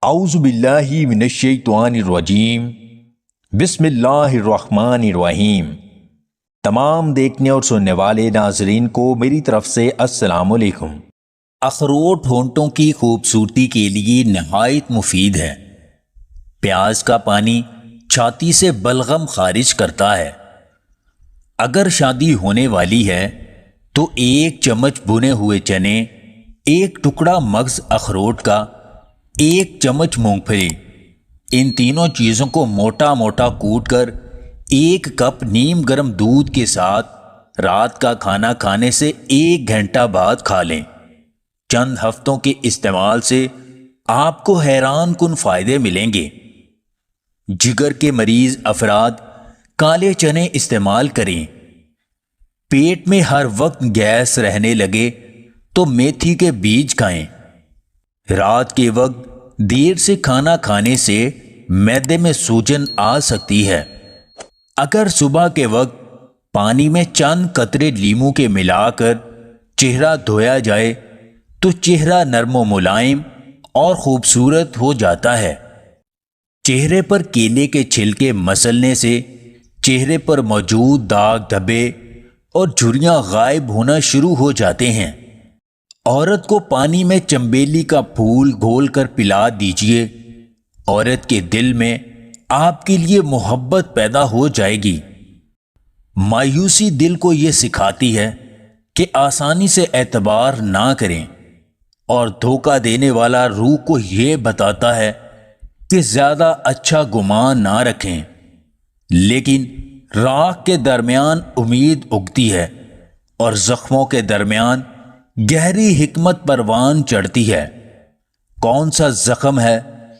اعوذ باللہ من الشیطان الرجیم بسم اللہ الرحمن الرحیم۔ تمام دیکھنے اور سننے والے ناظرین کو میری طرف سے السلام علیکم۔ اخروٹ ہونٹوں کی خوبصورتی کے لیے نہایت مفید ہے۔ پیاز کا پانی چھاتی سے بلغم خارج کرتا ہے۔ اگر شادی ہونے والی ہے تو 1 چمچ بھنے ہوئے چنے، 1 ٹکڑا مغز اخروٹ کا، 1 چمچ مونگ پھلی، ان تینوں چیزوں کو موٹا موٹا کوٹ کر 1 کپ نیم گرم دودھ کے ساتھ رات کا کھانا کھانے سے 1 گھنٹہ بعد کھا لیں۔ چند ہفتوں کے استعمال سے آپ کو حیران کن فائدے ملیں گے۔ جگر کے مریض افراد کالے چنے استعمال کریں۔ پیٹ میں ہر وقت گیس رہنے لگے تو میتھی کے بیج کھائیں۔ رات کے وقت دیر سے کھانا کھانے سے معدے میں سوجن آ سکتی ہے۔ اگر صبح کے وقت پانی میں چند قطرے لیموں کے ملا کر چہرہ دھویا جائے تو چہرہ نرم و ملائم اور خوبصورت ہو جاتا ہے۔ چہرے پر کیلے کے چھلکے مسلنے سے چہرے پر موجود داغ دھبے اور جھریاں غائب ہونا شروع ہو جاتے ہیں۔ عورت کو پانی میں چنبیلی کا پھول گھول کر پلا دیجئے، عورت کے دل میں آپ کے لیے محبت پیدا ہو جائے گی۔ مایوسی دل کو یہ سکھاتی ہے کہ آسانی سے اعتبار نہ کریں، اور دھوکہ دینے والا روح کو یہ بتاتا ہے کہ زیادہ اچھا گمان نہ رکھیں۔ لیکن راکھ کے درمیان امید اگتی ہے اور زخموں کے درمیان گہری حکمت پروان چڑھتی ہے۔ کون سا زخم ہے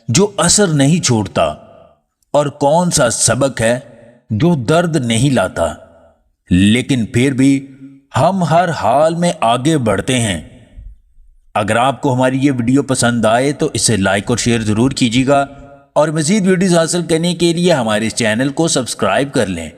جو اثر نہیں چھوڑتا، اور کون سا سبق ہے جو درد نہیں لاتا، لیکن پھر بھی ہم ہر حال میں آگے بڑھتے ہیں۔ اگر آپ کو ہماری یہ ویڈیو پسند آئے تو اسے لائک اور شیئر ضرور کیجیے گا، اور مزید ویڈیوز حاصل کرنے کے لیے ہمارے اس چینل کو سبسکرائب کر لیں۔